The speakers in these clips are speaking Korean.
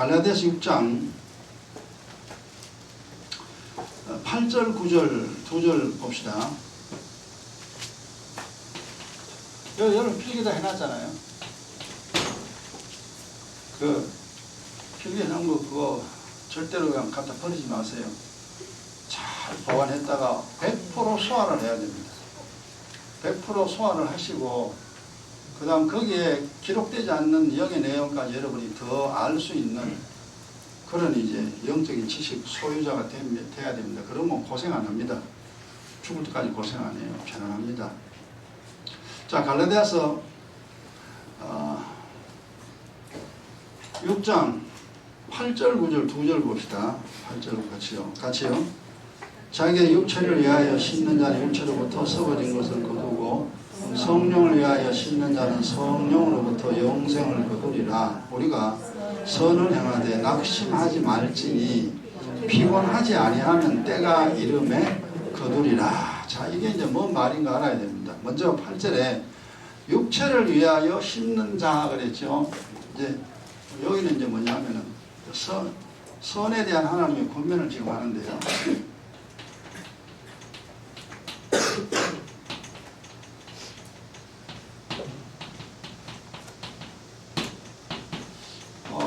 갈라디아서 6장 8절 9절 2절 봅시다. 여러분 필기다 해놨잖아요. 그 필기해놓은 거 그거 절대로 그냥 갖다 버리지 마세요. 잘 보관했다가 100% 소화를 해야 됩니다. 100% 소화를 하시고 그 다음 거기에 기록되지 않는 영의 내용까지 여러분이 더 알 수 있는 그런 이제 영적인 지식 소유자가 돼야 됩니다. 그러면 고생 안 합니다. 죽을 때까지 고생 안 해요. 편안합니다. 자, 갈라디아서 6장 8절 9절 2절 봅시다. 8절 같이요. 자기의 육체를 위하여 심는 자는 육체로부터 썩어진 것을 거두고 성령을 위하여 심는 자는 성령으로부터 영생을 거두리라. 우리가 선을 행하되 낙심하지 말지니 피곤하지 아니하면 때가 이름에 거두리라. 자, 이게 이제 뭔 말인가 알아야 됩니다. 먼저 8절에 육체를 위하여 심는 자 그랬죠. 이제 여기는 이제 뭐냐면은 선에 대한 하나님의 권면을 지금 하는데요.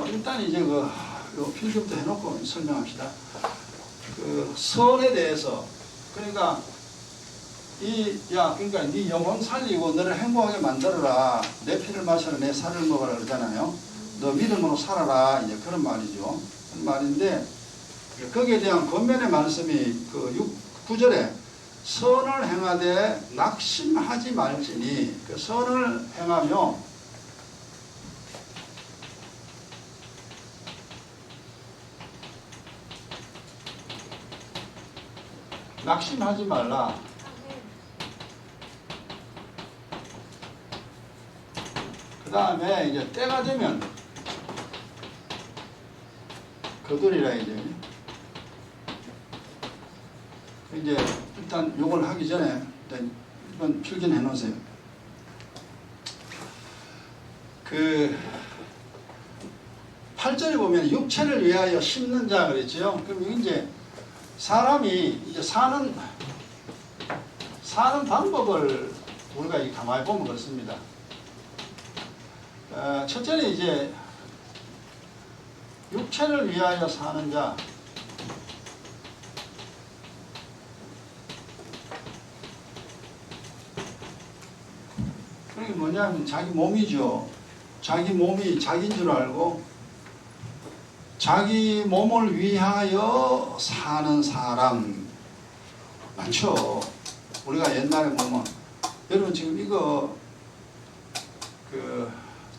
일단 이제 요 필기부터 해놓고 설명합시다. 그 선에 대해서 그러니까 그러니까 네 영혼 살리고 너를 행복하게 만들어라. 내 피를 마셔라. 내 살을 먹어라 그러잖아요. 너 믿음으로 살아라. 이제 그런 말이죠. 그런 말인데 거기에 대한 권면의 말씀이 그 9절에 선을 행하되 낙심하지 말지니 그 선을 행하며 낙심하지 말라. 그 다음에 이제 때가 되면 거두리라 이제 일단 요걸 하기 전에 일단 이건 필기해 놓으세요. 그 8절에 보면 육체를 위하여 심는 자 그랬죠. 그럼 이제 사람이 이제 사는 방법을 우리가 가만히 보면 그렇습니다. 첫째는 이제 육체를 위하여 사는 자. 그게 뭐냐면 자기 몸이죠. 자기 몸이 자기인 줄 알고 자기 몸을 위하여 사는 사람 많죠. 우리가 옛날에 보면 여러분 지금 이거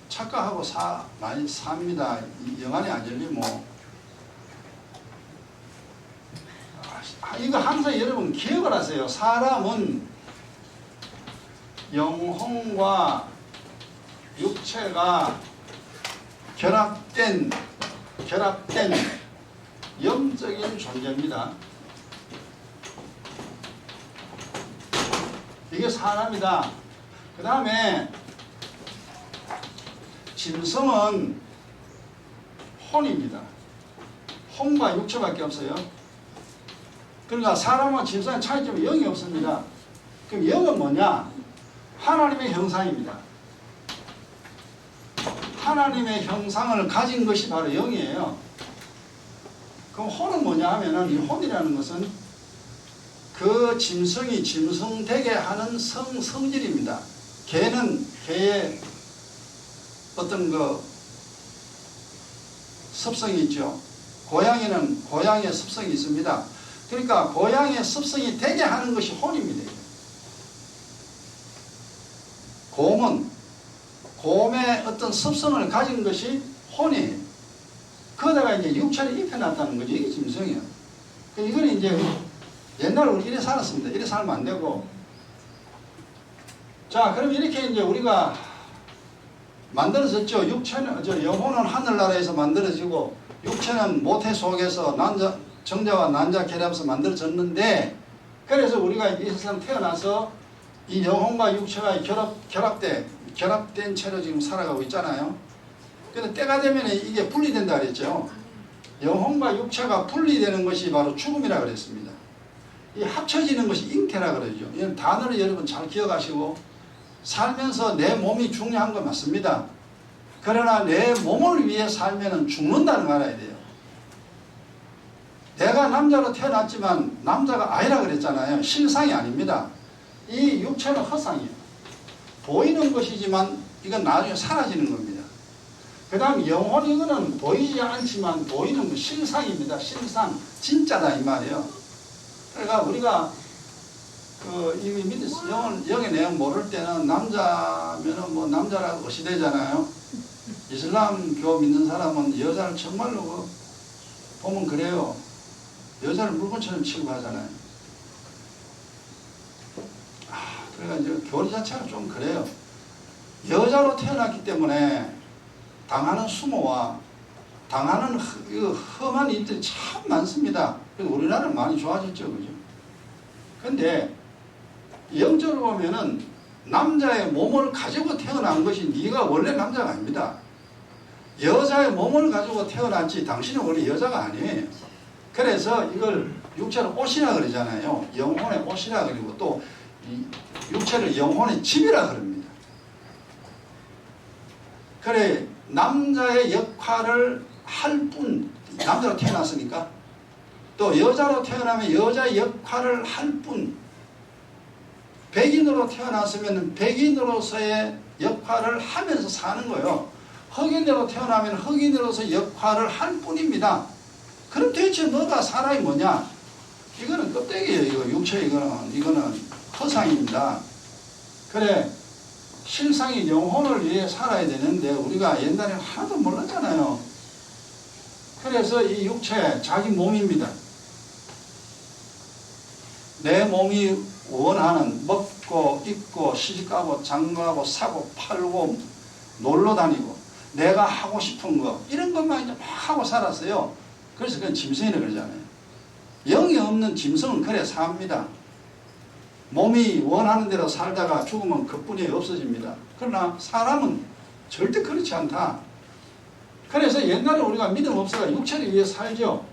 착각하고 많이 삽니다. 영안이 안 열리면 이거 항상 여러분 기억을 하세요. 사람은 영혼과 육체가 결합된 영적인 존재입니다. 이게 사람이다. 그 다음에 짐승은 혼입니다. 혼과 육체밖에 없어요. 그러니까 사람과 짐승의 차이점은 영이 없습니다. 그럼 영은 뭐냐? 하나님의 형상입니다. 하나님의 형상을 가진 것이 바로 영이에요. 그럼 혼은 뭐냐 하면은 이 혼이라는 것은 그 짐승이 짐승되게 하는 성질입니다. 개는 개의 어떤 습성이 있죠. 고양이는 고양이의 습성이 있습니다. 그러니까 고양이의 습성이 되게 하는 것이 혼입니다. 곰의 어떤 습성을 가진 것이 혼이에요. 그러다가 이제 육체를 입혀놨다는 거죠. 이게 짐승이에요. 이거는 이제 옛날에 우리 이래 살았습니다. 이래 살면 안 되고. 자, 그럼 이렇게 이제 우리가 만들어졌죠. 영혼은 하늘나라에서 만들어지고 육체는 모태 속에서 정자와 난자 결합해서 만들어졌는데, 그래서 우리가 이 세상 태어나서 이 영혼과 육체가 결합된 채로 지금 살아가고 있잖아요. 근데 때가 되면 이게 분리된다 그랬죠. 영혼과 육체가 분리되는 것이 바로 죽음이라 그랬습니다. 이 합쳐지는 것이 잉태라 그러죠. 이 단어를 여러분 잘 기억하시고, 살면서 내 몸이 중요한 거 맞습니다. 그러나 내 몸을 위해 살면은 죽는다는 거 알아야 돼요. 내가 남자로 태어났지만 남자가 아니라 그랬잖아요. 실상이 아닙니다. 이 육체는 허상이에요. 보이는 것이지만 이건 나중에 사라지는 겁니다. 그 다음 영혼, 이거는 보이지 않지만 보이는 실상입니다. 실상, 진짜다 이 말이에요. 그러니까 우리가 이 밑에 영의 내용 모를 때는 남자면은 뭐 남자라고 의시되잖아요. 이슬람교 믿는 사람은 여자를 정말로 보면 그래요. 여자를 물건처럼 취급하잖아요. 그러니까 이제 교리 자체가 좀 그래요. 여자로 태어났기 때문에 당하는 수모와 당하는 험한 일들이 참 많습니다. 그래서 우리나라는 많이 좋아졌죠, 그죠? 근데 영적으로 보면은 남자의 몸을 가지고 태어난 것이 네가 원래 남자가 아닙니다. 여자의 몸을 가지고 태어났지 당신은 원래 여자가 아니에요. 그래서 이걸 육체를 옷이라 그러잖아요. 영혼의 옷이라 그러고 또 육체를 영혼의 집이라 그럽니다. 그래, 남자의 역할을 할 뿐, 남자로 태어났으니까, 또 여자로 태어나면 여자의 역할을 할 뿐, 백인으로 태어났으면 백인으로서의 역할을 하면서 사는 거예요. 흑인으로 태어나면 흑인으로서 역할을 할 뿐입니다. 그럼 대체 너가 사람이 뭐냐? 이거는 껍데기예요. 이거 육체, 이거는 허상입니다. 그래, 실상이 영혼을 위해 살아야 되는데 우리가 옛날에 하나도 몰랐잖아요. 그래서 이 육체, 자기 몸입니다. 내 몸이 원하는, 먹고 입고 시집가고 장가고 사고 팔고 놀러 다니고 내가 하고 싶은 거, 이런 것만 이제 막 하고 살았어요. 그래서 그건 짐승이라고 그러잖아요. 영이 없는 짐승은 그래 삽니다. 몸이 원하는 대로 살다가 죽으면 그뿐이 없어집니다. 그러나 사람은 절대 그렇지 않다. 그래서 옛날에 우리가 믿음 없어가 육체를 위해 살죠.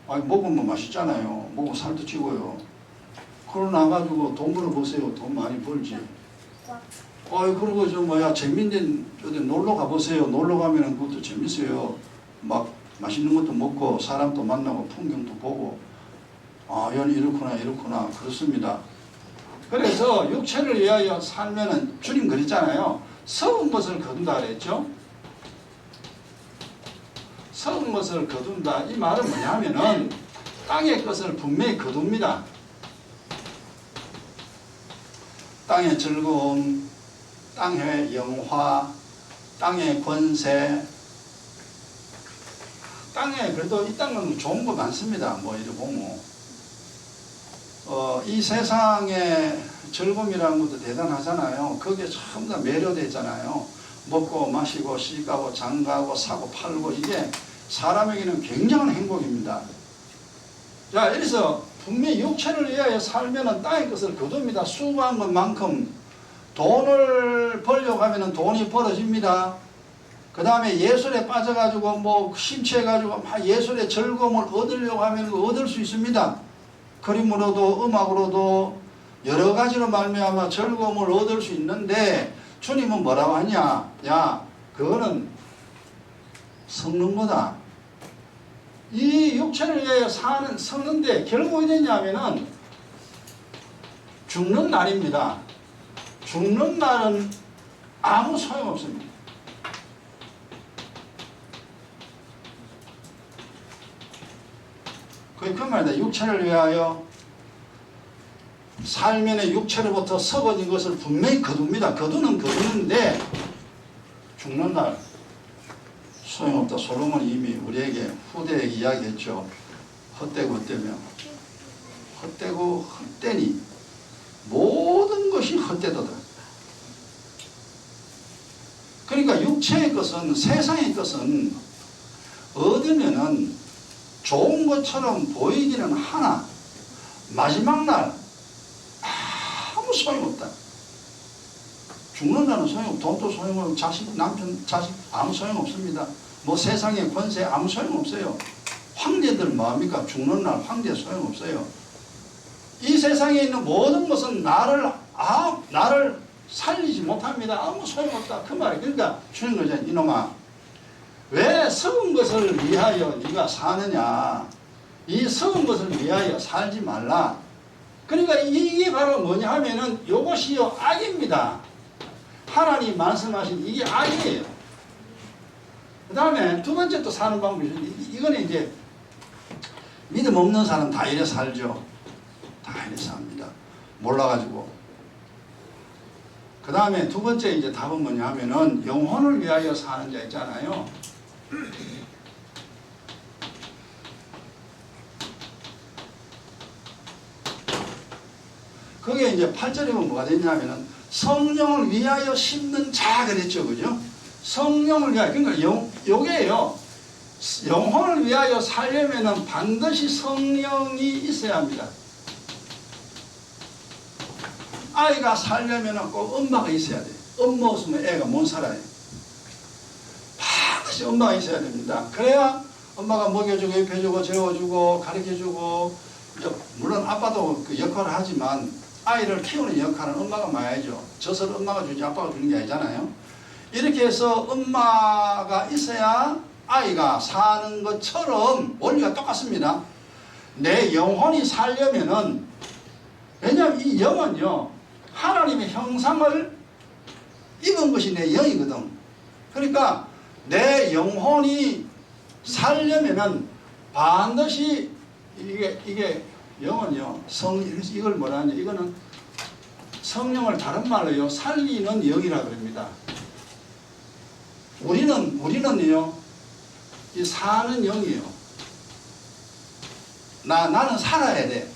아니, 먹으면 맛있잖아요. 먹으면 살도 찌고요. 그러나 가지고 돈 벌어보세요. 돈 많이 벌지. 그리고 재밌는 어디 놀러 가보세요. 놀러 가면은 그것도 재밌어요. 막 맛있는 것도 먹고 사람도 만나고 풍경도 보고, 연이 이렇구나 그렇습니다. 그래서 육체를 위하여 살면은 주님 그랬잖아요. 썩은 것을 거둔다 그랬죠. 썩은 것을 거둔다, 이 말은 뭐냐면은 땅의 것을 분명히 거둡니다. 땅의 즐거움, 땅의 영화, 땅의 권세, 땅에 그래도 이 땅은 좋은 거 많습니다. 뭐 이래 보면 이 세상의 즐거움이라는 것도 대단하잖아요. 거기에 전부 다 매료되어 있잖아요. 먹고 마시고 시집가고 장가고 사고 팔고, 이게 사람에게는 굉장한 행복입니다. 자, 그래서 분명히 육체를 위하여 살면은 땅의 것을 거둡니다. 수고한 것만큼 돈을 벌려고 하면은 돈이 벌어집니다. 그 다음에 예술에 빠져가지고 뭐 심취해가지고 막 예술의 즐거움을 얻으려고 하면 얻을 수 있습니다. 그림으로도 음악으로도 여러 가지로 말미암아 즐거움을 얻을 수 있는데, 주님은 뭐라고 하냐? 야, 그거는 썩는 거다. 이 육체를 위하여 썩는데 결국 어디냐면은 죽는 날입니다. 죽는 날은 아무 소용없습니다. 그 말이다. 육체를 위하여 살면의 육체로부터 썩어진 것을 분명히 거둡니다. 거두는데 죽는 날 소용없다. 솔로몬이 이미 우리에게 후대에게 이야기했죠. 헛되고 헛되며 헛되고 헛되니 모든 것이 헛되도다. 그러니까 육체의 것은, 세상의 것은 얻으면은 좋은 것처럼 보이기는 하나 마지막 날 아무 소용없다. 죽는 자는 소용없고 돈도 소용없고 자식, 남편, 자식 아무 소용없습니다. 뭐 세상의 권세 아무 소용없어요. 황제들 뭐합니까? 죽는 날 황제 소용없어요. 이 세상에 있는 모든 것은 나를 살리지 못합니다. 아무 소용없다. 그 말이에요. 그러니까 주는 거죠. 이놈아, 왜 썩은 것을 위하여 네가 사느냐. 이 썩은 것을 위하여 살지 말라. 그러니까 이게 바로 뭐냐 하면은 이것이요 악입니다. 하나님 말씀하신 이게 악이에요. 그 다음에 두 번째 또 사는 방법이 이거는 이제 믿음 없는 사람 다 이래 살죠. 다 이래 삽니다. 몰라가지고. 그 다음에 두 번째 이제 답은 뭐냐 하면은 영혼을 위하여 사는 자 있잖아요. 그게 이제 8절에 보면 뭐가 되냐면은 성령을 위하여 심는 자 그랬죠. 그죠? 성령을 위하여. 그러니까 요게요. 영혼을 위하여 살려면은 반드시 성령이 있어야 합니다. 아이가 살려면은 꼭 엄마가 있어야 돼요. 엄마 없으면 애가 못 살아요. 반드시 엄마가 있어야 됩니다. 그래야 엄마가 먹여주고, 입혀주고, 재워주고, 가르쳐주고, 물론 아빠도 그 역할을 하지만 아이를 키우는 역할은 엄마가 맡아야죠. 젖을 엄마가 주지 아빠가 주는 게 아니잖아요. 이렇게 해서 엄마가 있어야 아이가 사는 것처럼 원리가 똑같습니다. 내 영혼이 살려면은, 왜냐하면 이 영은요 하나님의 형상을 입은 것이 내 영이거든. 그러니까 내 영혼이 살려면은 반드시 이게 영은요 이걸 뭐라 하냐, 이거는 성령을 다른 말로요 살리는 영이라 그럽니다. 우리는요 이 사는 영이에요. 나는 살아야 돼.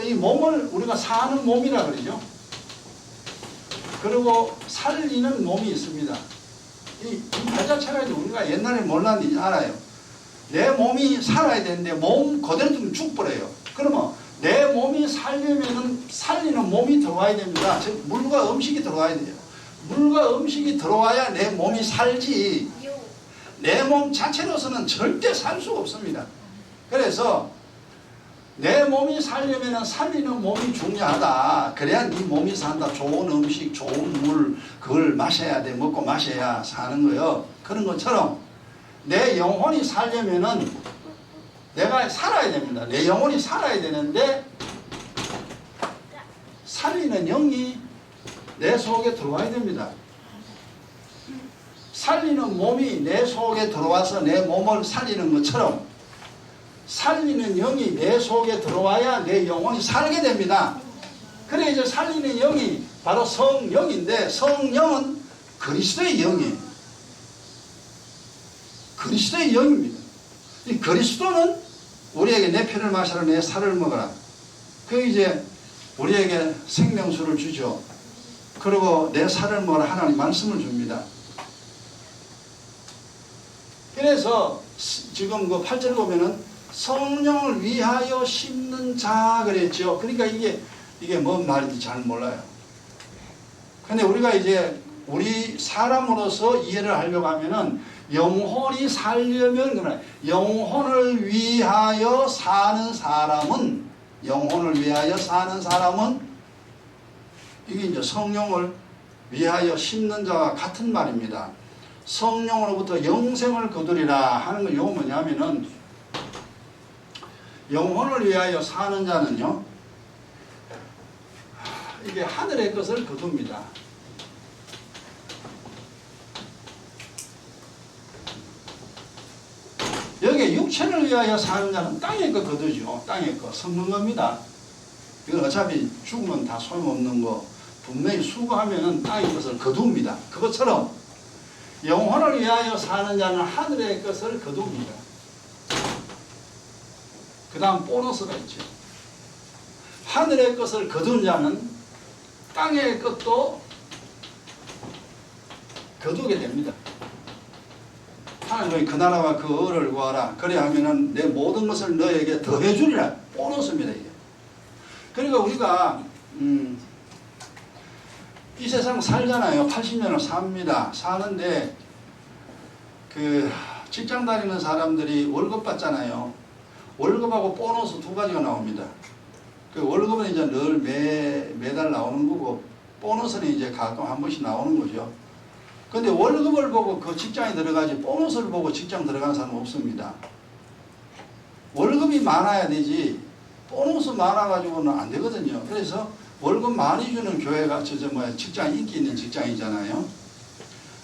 이 몸을 우리가 사는 몸이라 그러죠. 그리고 살리는 몸이 있습니다. 이 말 자체가 우리가 옛날에 몰랐는지 알아요. 내 몸이 살아야 되는데 몸 그대로 두면 죽버려요. 그러면 내 몸이 살려면은 살리는 몸이 들어와야 됩니다. 즉 물과 음식이 들어와야 돼요. 물과 음식이 들어와야 내 몸이 살지 내 몸 자체로서는 절대 살 수가 없습니다. 그래서 내 몸이 살려면 살리는 몸이 중요하다. 그래야 네 몸이 산다. 좋은 음식, 좋은 물 그걸 마셔야 돼. 먹고 마셔야 사는 거요. 그런 것처럼 내 영혼이 살려면은 내가 살아야 됩니다. 내 영혼이 살아야 되는데 살리는 영이 내 속에 들어와야 됩니다. 살리는 몸이 내 속에 들어와서 내 몸을 살리는 것처럼 살리는 영이 내 속에 들어와야 내 영혼이 살게 됩니다. 그래 이제 살리는 영이 바로 성령인데 성령은 그리스도의 영이에요. 그리스도의 영입니다. 이 그리스도는 우리에게 내 피를 마시라 내 살을 먹어라. 그 이제 우리에게 생명수를 주죠. 그리고 내 살을 먹어라 하나님 말씀을 줍니다. 그래서 지금 그 8절 보면은 성령을 위하여 심는 자 그랬죠. 그러니까 이게 뭔 말인지 잘 몰라요. 근데 우리가 이제 우리 사람으로서 이해를 하려고 하면은 영혼이 살려면 그래. 영혼을 위하여 사는 사람은 이게 이제 성령을 위하여 심는 자와 같은 말입니다. 성령으로부터 영생을 거두리라 하는 건 이거 뭐냐면은 영혼을 위하여 사는 자는요 이게 하늘의 것을 거둡니다. 여기 육체를 위하여 사는 자는 땅의 것 거두죠. 땅의 것 썩는 겁니다. 이건 어차피 죽으면 다 소용없는 거 분명히 수고하면은 땅의 것을 거둡니다. 그것처럼 영혼을 위하여 사는 자는 하늘의 것을 거둡니다. 그 다음 보너스가 있죠. 하늘의 것을 거둔 자는 땅의 것도 거두게 됩니다. 하나님이 그 나라와 그 을을 구하라. 그래 하면은 내 모든 것을 너에게 더해 주리라. 보너스입니다. 이게. 그러니까 우리가 이 세상 살잖아요. 80년을 삽니다. 사는데 그 직장 다니는 사람들이 월급 받잖아요. 월급하고 보너스 두 가지가 나옵니다. 그 월급은 이제 늘 매달 나오는 거고 보너스는 이제 가끔 한 번씩 나오는 거죠. 근데 월급을 보고 그 직장에 들어가지 보너스를 보고 직장 들어가는 사람은 없습니다. 월급이 많아야 되지 보너스 많아가지고는 안 되거든요. 그래서 월급 많이 주는 교회가 직장 인기 있는 직장이잖아요.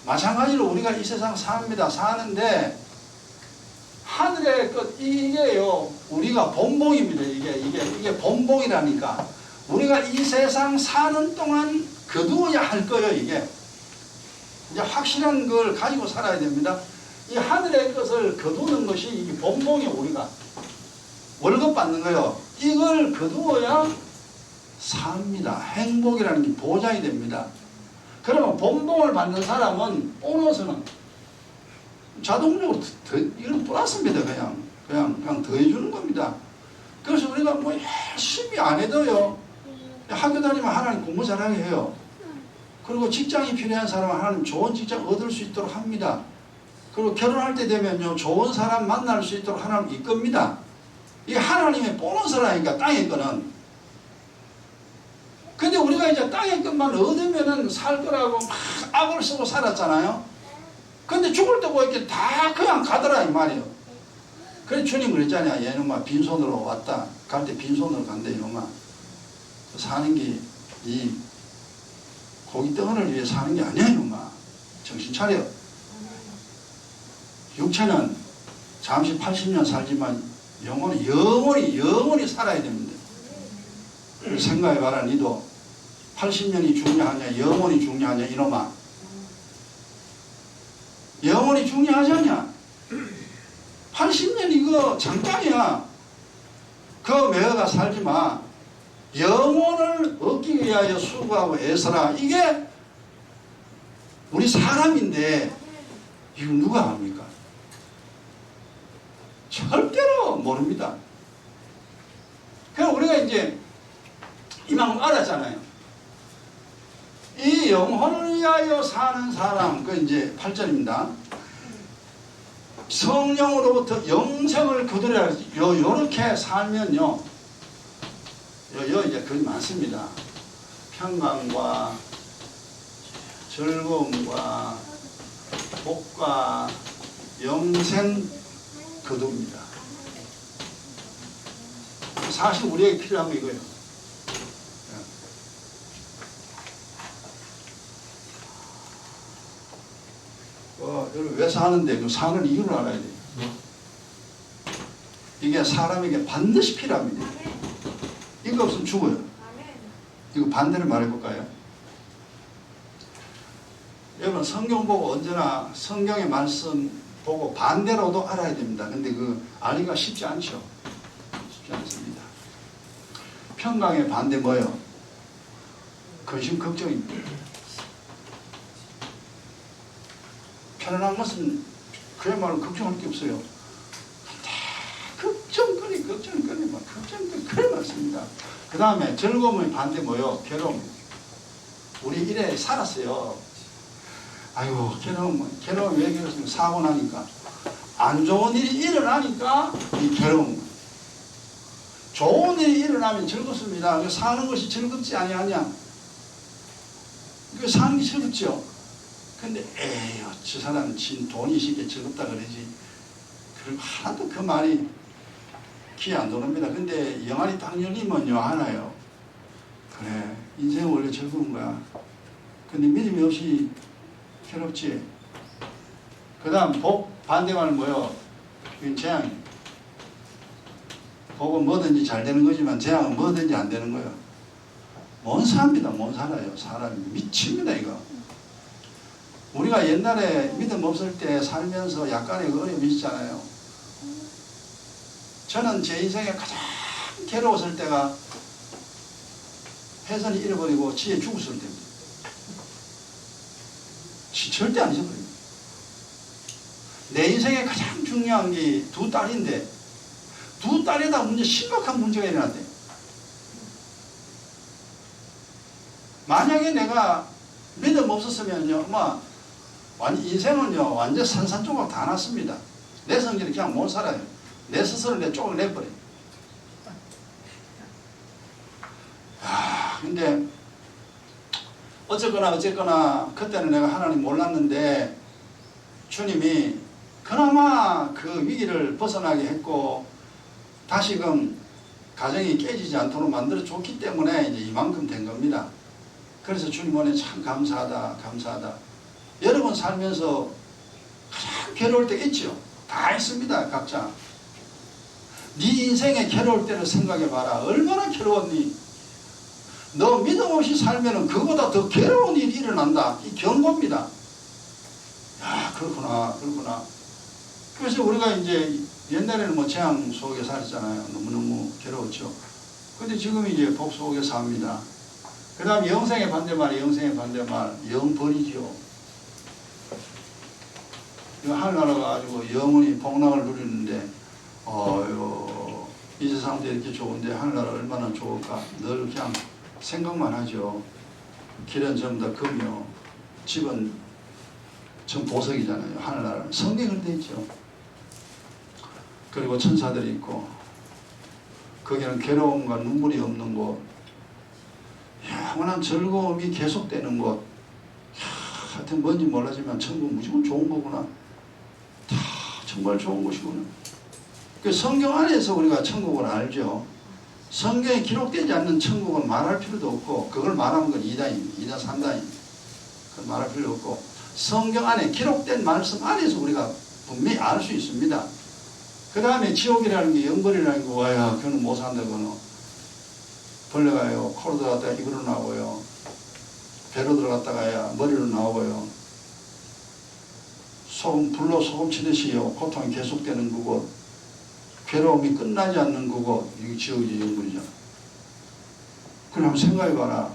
마찬가지로 우리가 이 세상 삽니다. 사는데 하늘의 끝 이게요 우리가 본봉입니다. 이게 본봉이라니까. 우리가 이 세상 사는 동안 거두어야 할 거예요. 이게 이제 확실한 걸 가지고 살아야 됩니다. 이 하늘의 것을 거두는 것이 이게 본봉이에요. 우리가 월급 받는 거예요. 이걸 거두어야 삽니다. 행복이라는 게 보장이 됩니다. 그러면 본봉을 받는 사람은 보너스는 자동적으로 이건 플러스입니다. 그냥 더해주는 겁니다. 그래서 우리가 뭐 열심히 안 해도요. 학교 다니면 하나님 공부 잘하게 해요. 그리고 직장이 필요한 사람은 하나님 좋은 직장 얻을 수 있도록 합니다. 그리고 결혼할 때 되면요. 좋은 사람 만날 수 있도록 하나님 이끕니다. 이게 하나님의 보너스라니까 땅의 거는. 근데 우리가 이제 땅의 것만 얻으면은 살 거라고 막 악을 쓰고 살았잖아요. 근데 죽을 때 보니까 다 그냥 가더라 이 말이에요. 그래 주님 그랬잖아요. 얘는 막 빈손으로 왔다. 갈 때 빈손으로 간대 이놈아. 사는 게 이 고깃덩어리를 위해 사는 게 아니야 이놈아. 정신 차려. 육체는 잠시 80년 살지만 영원히 살아야 됩니다. 생각해봐라. 니도 80년이 중요하냐 영원히 중요하냐 이놈아. 영원히 중요하지 않냐. 80년 이거 잠깐이야. 그 매어가 살지마. 영혼을 얻기 위하여 수고하고 애써라. 이게 우리 사람인데 이거 누가 합니까? 절대로 모릅니다. 그래서 우리가 이제 이만큼 알았잖아요. 이 영혼을 위하여 사는 사람, 그 이제 8절입니다. 성령으로부터 영생을 거두려 요렇게 살면요. 이제 그게 많습니다. 평강과 즐거움과 복과 영생 거둡니다. 사실 우리에게 필요한 거 이거예요. 여러분 왜 사는데 그 사는 이유를 알아야 돼요. 이게 사람에게 반드시 필요합니다. 이거 없으면 죽어요. 이거 반대로 말해볼까요? 여러분 성경 보고 언제나 성경의 말씀 보고 반대로도 알아야 됩니다. 근데 그 알기가 쉽지 않죠. 쉽지 않습니다. 평강의 반대 뭐예요? 근심 걱정입니다. 편안한 것은 그야말로 걱정할 게 없어요. 걱정거리 그래 많습니다. 그 다음에 즐거움의 반대 뭐요? 괴로움. 우리 이래 살았어요. 아이고 괴로움 왜 그렇습니까? 사고 나니까 안 좋은 일이 일어나니까 이 괴로움. 좋은 일이 일어나면 즐겁습니다. 사는 것이 즐겁지 아니하냐? 사는 게 즐겁죠. 근데 에휴 저 사람은 돈이 있으니까 즐겁다 그러지. 그리고 하나도 그 말이 귀에 안 들어옵니다. 근데 영안이 딱 열리면요 하나요. 그래 인생은 원래 즐거운 거야. 근데 믿음이 없이 괴롭지. 그 다음 복 반대말은 뭐요? 재앙. 복은 뭐든지 잘 되는 거지만 재앙은 뭐든지 안 되는 거예요. 못 삽니다. 못 살아요. 사람이 미칩니다 이거. 우리가 옛날에 믿음 없을 때 살면서 약간의 어려움이 있잖아요. 저는 제 인생에 가장 괴로웠을 때가 혜선이 잃어버리고 지혜 죽었을 때입니다. 절대 안 잊어버립니다. 내 인생에 가장 중요한 게 두 딸인데 두 딸에다 심각한 문제가 일어났대. 만약에 내가 믿음 없었으면요, 인생은요, 완전 산산조각 다 났습니다. 내 성질이 그냥 못 살아요. 내 스스로 내 쪽을 내버려요. 근데, 어쨌거나, 그때는 내가 하나님 몰랐는데, 주님이 그나마 그 위기를 벗어나게 했고, 다시금 가정이 깨지지 않도록 만들어 줬기 때문에 이제 이만큼 된 겁니다. 그래서 주님 안에 참 감사하다. 여러분 살면서 가장 괴로울 때 있죠. 다 있습니다. 각자. 네 인생에 괴로울 때를 생각해봐라. 얼마나 괴로웠니? 너 믿음 없이 살면 그보다 더 괴로운 일이 일어난다. 이 경고입니다. 야, 그렇구나. 그래서 우리가 이제 옛날에는 재앙 속에 살았잖아요. 너무너무 괴로웠죠. 근데 지금 이제 복 속에 삽니다. 그 다음 영생의 반대말, 영벌이죠. 하늘나라 가지고 영원히 복락을 누리는데, 이 세상도 이렇게 좋은데 하늘나라 얼마나 좋을까. 늘 그냥 생각만 하죠. 길은 전부 다 금이요. 집은 전 보석이잖아요. 하늘나라는. 성경을 돼 있죠. 그리고 천사들이 있고, 거기는 괴로움과 눈물이 없는 곳, 영원한 즐거움이 계속되는 곳. 하여튼 뭔지 몰라지만 천국 무조건 좋은 거구나. 다 정말 좋은 곳이구나. 그 성경 안에서 우리가 천국을 알죠. 성경에 기록되지 않는 천국은 말할 필요도 없고, 그걸 말하면 그건 2단입니다. 2단, 3단입니다. 그걸 말할 필요 없고, 성경 안에 기록된 말씀 안에서 우리가 분명히 알 수 있습니다. 그 다음에 지옥이라는 게 영벌이라는 거, 와야, 그거는 못 산다, 그거는. 벌레가요, 코로 들어갔다가 입으로 나오고요. 배로 들어갔다가야 머리로 나오고요. 불로 소금 치듯이요, 고통이 계속되는 그곳. 괴로움이 끝나지 않는 그곳. 이게 지옥이지, 영벌이죠. 그럼 한번 생각해봐라.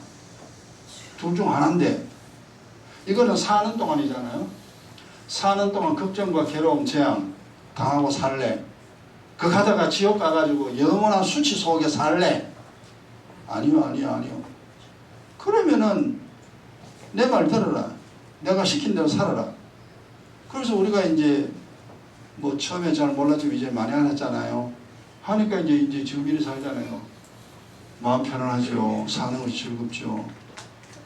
둘 중 하나인데, 이거는 사는 동안이잖아요. 사는 동안 걱정과 괴로움, 재앙 당하고 살래? 그 가다가 지옥 가가지고 영원한 수치 속에 살래? 아니요. 그러면은 내 말 들어라. 내가 시킨 대로 살아라. 그래서 우리가 이제 처음에 잘 몰랐지만 이제 많이 알았잖아요. 하니까 이제 지금 이리 살잖아요. 마음 편안하죠. 사는 것이 즐겁죠.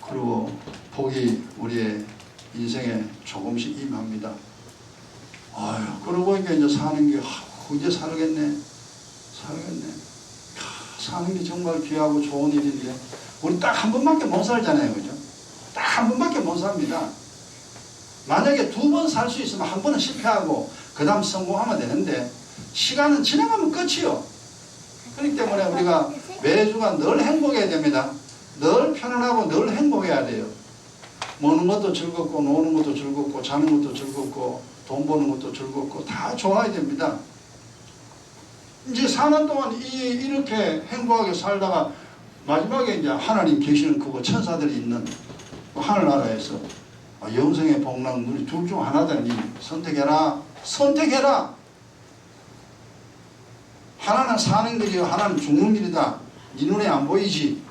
그리고 복이 우리의 인생에 조금씩 임합니다. 아유, 그러고 보니까 이제 사는 게, 이제 살겠네. 사는 게 정말 귀하고 좋은 일인데, 우리 딱 한 번밖에 못 살잖아요. 그죠? 딱 한 번밖에 못 삽니다. 만약에 2번 살 수 있으면 한 번은 실패하고, 그 다음 성공하면 되는데, 시간은 지나가면 끝이요. 그렇기 때문에 우리가 매주가 늘 행복해야 됩니다. 늘 편안하고 늘 행복해야 돼요. 먹는 것도 즐겁고, 노는 것도 즐겁고, 자는 것도 즐겁고, 돈 버는 것도 즐겁고, 다 좋아야 됩니다. 이제 사는 동안 이렇게 행복하게 살다가 마지막에 이제 하나님 계시는 그곳, 천사들이 있는 하늘나라에서 영생의 복락 누리 둘 중 하나다니 선택해라. 하나는 사는 길이요, 하나는 죽는 길이다. 네 눈에 안 보이지.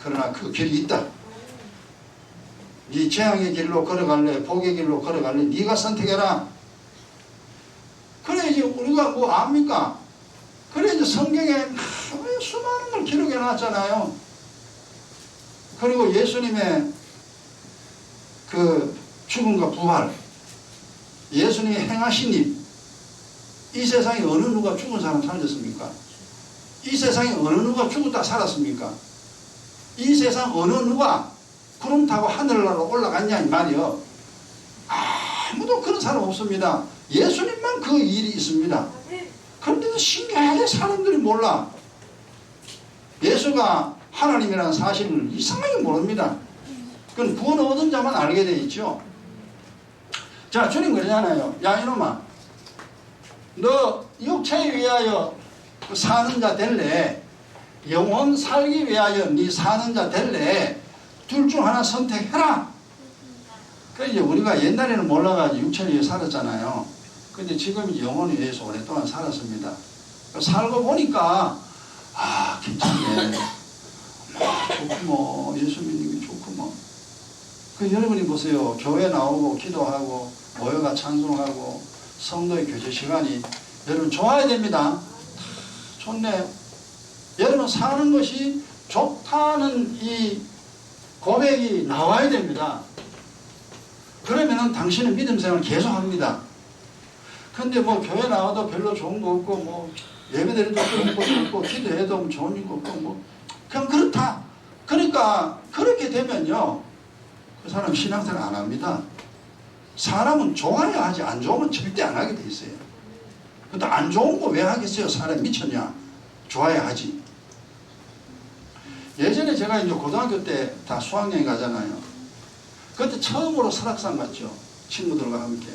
그러나 그 길이 있다. 네 재앙의 길로 걸어갈래, 복의 길로 걸어갈래, 네가 선택해라. 그래 이제 우리가 압니까? 그래 이제 성경에 수많은 걸 기록해 놨잖아요. 그리고 예수님의 그 죽음과 부활, 예수님이 행하신 일, 이 세상에 어느 누가 죽은 사람 살렸습니까? 이 세상에 어느 누가 죽었다 살았습니까? 이 세상 어느 누가 구름 타고 하늘나라로 올라갔냐 이 말이요. 아무도 그런 사람 없습니다. 예수님만 그 일이 있습니다. 그런데도 신기하게 사람들이 몰라. 예수가 하나님이라는 사실을 이상하게 모릅니다. 그건 구원 얻은 자만 알게 돼 있죠. 자, 주님 그러잖아요. 야 이놈아, 너 육체에 위하여 사는 자 될래? 영혼 살기 위하여 네 사는 자 될래? 둘 중 하나 선택해라. 그러니까 이제 우리가 옛날에는 몰라가지고 육체에 의해 살았잖아요. 근데 지금 영혼에 의해서 오랫동안 살았습니다. 살고 보니까 괜찮네. 좋구먼. 예수 믿는 게 좋구먼. 그 여러분이 보세요. 교회 나오고 기도하고 모여가 찬송하고 성도의 교제 시간이 여러분 좋아야 됩니다. 좋네요. 여러분 사는 것이 좋다는 이 고백이 나와야 됩니다. 그러면은 당신은 믿음 생활을 계속 합니다. 근데 뭐 교회 나와도 별로 좋은 거 없고 뭐 예배드려도 좋은 것도 없고 기도해도 좋은 거 없고 뭐 그냥 그렇다. 그러니까 그렇게 되면요 그 사람 신앙생활 안 합니다. 사람은 좋아야 하지 안 좋으면 절대 안 하게 돼 있어요. 근데 안 좋은 거 왜 하겠어요? 사람 미쳤냐? 좋아야 하지. 예전에 제가 이제 고등학교 때 다 수학여행 가잖아요. 그때 처음으로 설악산 갔죠. 친구들과 함께.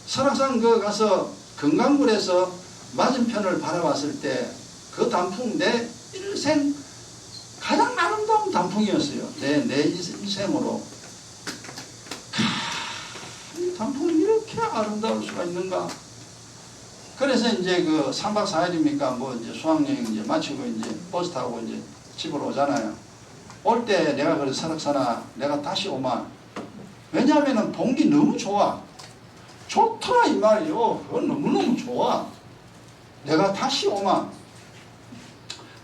설악산 그 가서 금강굴에서 맞은편을 바라봤을 때 그 단풍 내 일생 가장 아름다운 단풍이었어요. 내 일생으로. 이 단풍이 이렇게 아름다울 수가 있는가? 그래서 이제 그 3박 4일이니까 뭐 이제 수학여행 이제 마치고 이제 버스 타고 이제 집으로 오잖아요. 올 때 내가 그래서 설악산아 내가 다시 오마. 왜냐하면은 봉기 너무 좋아. 좋더라 이 말이요. 그건 너무너무 좋아. 내가 다시 오마.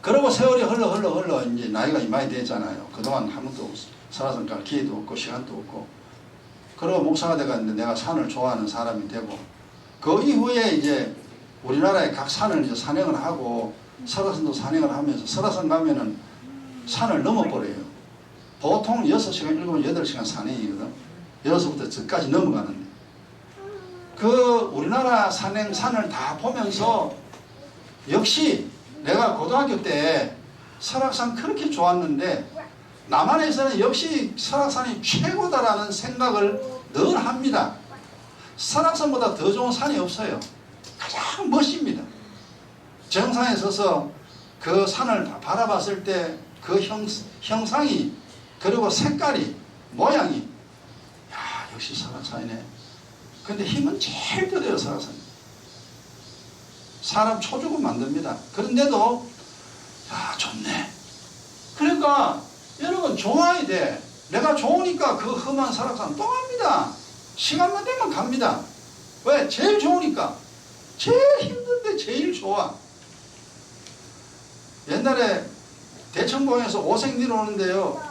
그러고 세월이 흘러 이제 나이가 이마에 됐잖아요. 그동안 한 번도 설악산 갈 기회도 없고 시간도 없고. 그러고 목사가 돼갔는데 내가 산을 좋아하는 사람이 되고 그 이후에 이제 우리나라의 각 산을 이제 산행을 하고 설악산도 산행을 하면서 설악산 가면은 산을 넘어버려요. 보통 6시간, 7시간, 8시간 산행이거든. 여기서부터 저까지 넘어가는데. 그 우리나라 산을 다 보면서 역시 내가 고등학교 때 설악산 그렇게 좋았는데 남한에서는 역시 설악산이 최고다라는 생각을 늘 합니다. 설악산보다 더 좋은 산이 없어요. 가장 멋집니다. 정상에 서서 그 산을 다 바라봤을 때 그 형상이 그리고 색깔이 모양이 야 역시 설악산이네. 근데 힘은 제일 더뎌요. 설악산. 사람 초죽음 만듭니다. 그런데도 야 좋네. 그러니까 여러분 좋아야 돼. 내가 좋으니까 그 험한 설악산 또 갑니다. 시간만 되면 갑니다. 왜? 제일 좋으니까. 제일 힘든데 제일 좋아. 옛날에 대청봉에서 오색 내려오는데요.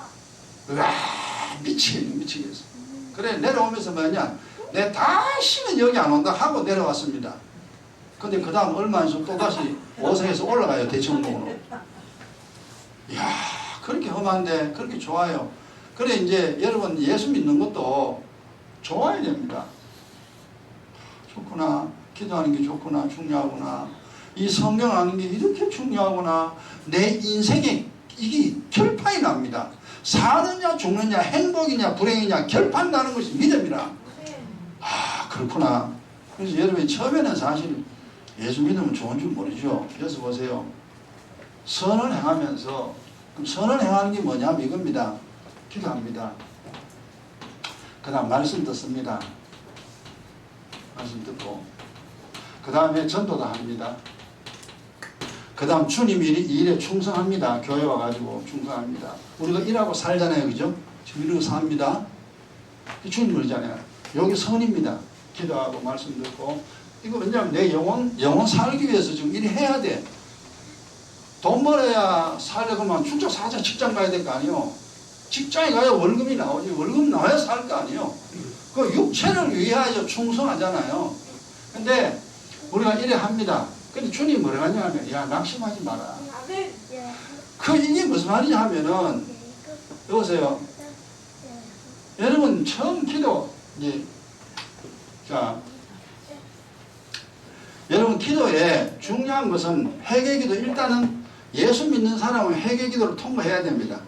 으아 미치겠어. 그래 내려오면서 뭐냐 내 다시는 여기 안 온다 하고 내려왔습니다. 근데 그 다음 얼마 안 있으면 또다시 오색에서 올라가요. 대청봉으로. 이야 그렇게 험한데 그렇게 좋아요. 그래 이제 여러분 예수 믿는 것도 좋아야 됩니다. 좋구나. 기도하는 게 좋구나. 중요하구나. 이 성경 아는 게 이렇게 중요하구나. 내 인생에 이게 결판이 납니다. 사느냐 죽느냐 행복이냐 불행이냐 결판 나는 것이 믿음이라. 아 그렇구나. 그래서 여러분이 처음에는 사실 예수 믿으면 좋은 줄 모르죠. 그래서 보세요. 선을 행하면서 그럼 선을 행하는 게 뭐냐면 이겁니다. 기도합니다. 그 다음 말씀 듣습니다. 말씀 듣고 그 다음에 전도도 합니다. 그 다음 주님 일에 충성합니다. 교회 와가지고 충성합니다. 우리가 일하고 살잖아요. 그죠? 지금 이러고 삽니다. 주님 그러잖아요. 여기 선입니다. 기도하고 말씀 듣고 이거 왜냐하면 내 영혼 살기 위해서 지금 일을 해야 돼. 돈 벌어야 살려고만 출장 사자 직장 가야 될 거 아니에요. 직장에 가야 월급이 나오지. 월급 나와야 살 거 아니에요. 그 육체를 위하여 충성하잖아요. 근데 우리가 이래 합니다. 근데 주님 뭐라 하냐면 야 낙심하지 마라. 그 이게 무슨 말이냐 하면은 여보세요. 여러분 처음 기도 이제 자 여러분 기도에 중요한 것은 회개기도 일단은 예수 믿는 사람은 회개기도를 통과해야 됩니다.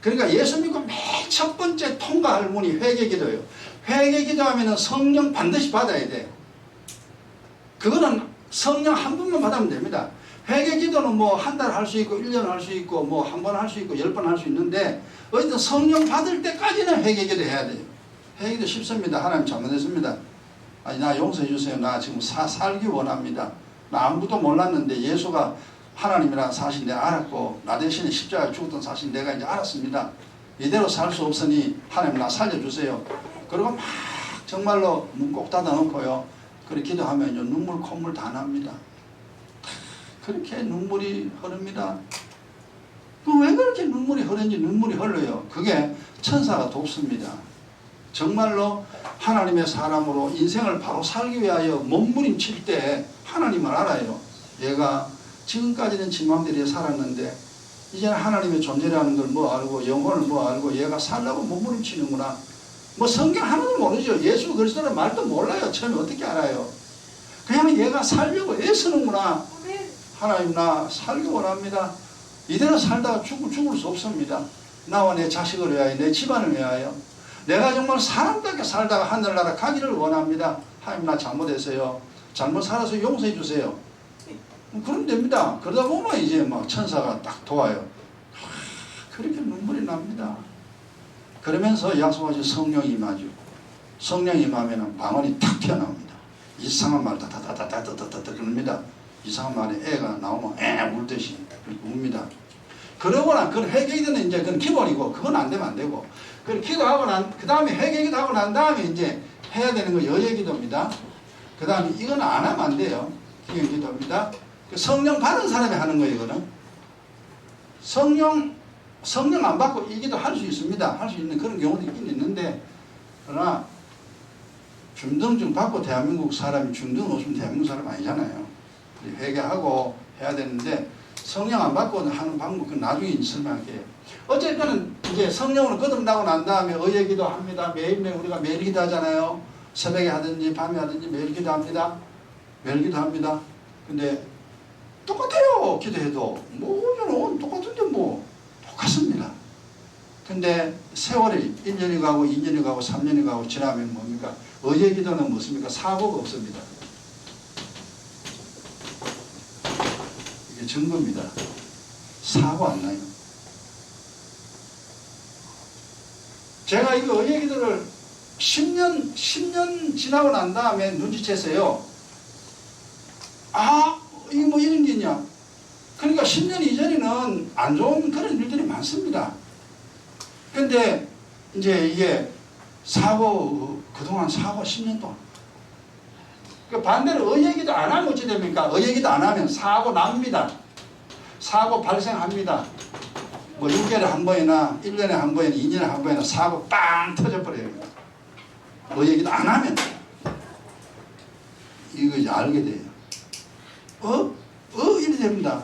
그러니까 예수 믿고 맨 첫 번째 통과할 문이 회개기도예요. 회개기도하면은 성령 반드시 받아야 돼요. 그거는 성령 한 번만 받으면 됩니다. 회개기도는 뭐 한 달 할 수 있고 1년 할 수 있고 뭐 한 번 할 수 있고 10번 할 수 있는데 어쨌든 성령 받을 때까지는 회개기도 해야 돼요. 회개기도 쉽습니다. 하나님 잘못했습니다. 아니 나 용서해 주세요. 나 지금 살기 원합니다. 나 아무것도 몰랐는데 예수가 하나님이라는 사실 내가 알았고 나 대신에 십자가에 죽었던 사실 내가 이제 알았습니다. 이대로 살 수 없으니 하나님 나 살려주세요. 그리고 막 정말로 문 꼭 닫아놓고요. 그렇게 기도하면요. 눈물 콧물 다 납니다. 그렇게 눈물이 흐릅니다. 왜 그렇게 눈물이 흐르는지 눈물이 흘러요. 그게 천사가 돕습니다. 정말로 하나님의 사람으로 인생을 바로 살기 위하여 몸부림칠 때 하나님을 알아요. 얘가 지금까지는 지 맘대로 살았는데 이제는 하나님의 존재라는 걸 뭐 알고 영혼을 뭐 알고 얘가 살라고 몸부림치는구나. 뭐 성경 하나도 모르죠. 예수 그리스도라는 말도 몰라요. 처음에 어떻게 알아요. 그냥 얘가 살려고 애쓰는구나. 하나님 나 살기 원합니다. 이대로 살다가 죽을 수 없습니다. 나와 내 자식을 위하여 내 집안을 위하여 내가 정말 사람답게 살다가 하늘나라 가기를 원합니다. 하나님 나 잘못했어요. 잘못 살아서 용서해 주세요. 그러면 됩니다. 그러다 보면 이제 막 천사가 딱 도와요. 그렇게 눈물이 납니다. 그러면서 약속하신 성령이 임하죠. 성령이 임하면 방언이 탁 튀어나옵니다. 이상한 말 다다다다다다다다 그럽니다. 이상한 말에 애가 나오면 울듯이 웁니다. 그러고나 그건 회개기도는 이제 그건 기본이고 그건 안 되면 안 되고 그 기도하고 그 다음에 회개기도 하고 난 다음에 이제 해야 되는 거 여예기도입니다. 그 다음에 이건 안 하면 안 돼요. 기도입니다. 성령 받은 사람이 하는 거예요. 이거는 성령 안 받고 이 기도 할 수 있습니다. 할 수 있는 그런 경우도 있긴 있는데 그러나 중등증 받고 대한민국 사람이 중등 없으면 대한민국 사람 아니잖아요. 회개하고 해야 되는데 성령 안 받고 하는 방법은 나중에 설명할게요. 어쨌든 이제 성령으로 거듭나고 난 다음에 의의 기도 합니다. 매일매일 우리가 매일 기도하잖아요. 새벽에 하든지 밤에 하든지 매일 기도합니다. 매일 기도합니다. 근데 똑같아요. 기도해도 뭐는 똑같은데 뭐 똑같습니다. 근데 세월이 1년이 가고 2년이 가고 3년이 가고 지나면 뭡니까? 의의 기도는 무엇입니까? 사고가 없습니다. 이게 증거입니다. 사고 안 나요. 제가 이거 의의 기도를 10년 지나고 난 다음에 눈치챘어요. 아, 이게 뭐 이런 게 있냐. 그러니까 10년 이전에는 안 좋은 그런 일들이 많습니다. 근데 이제 이게 그동안 사고 10년 동안. 그 반대로 의얘기도 안 하면 어찌 됩니까? 의얘기도 안 하면 사고 납니다. 사고 발생합니다. 뭐 6개월에 한 번이나 1년에 한 번이나 2년에 한 번이나 사고 빵 터져버려요. 의얘기도 안 하면 이거 이제 알게 돼요. 이래 됩니다.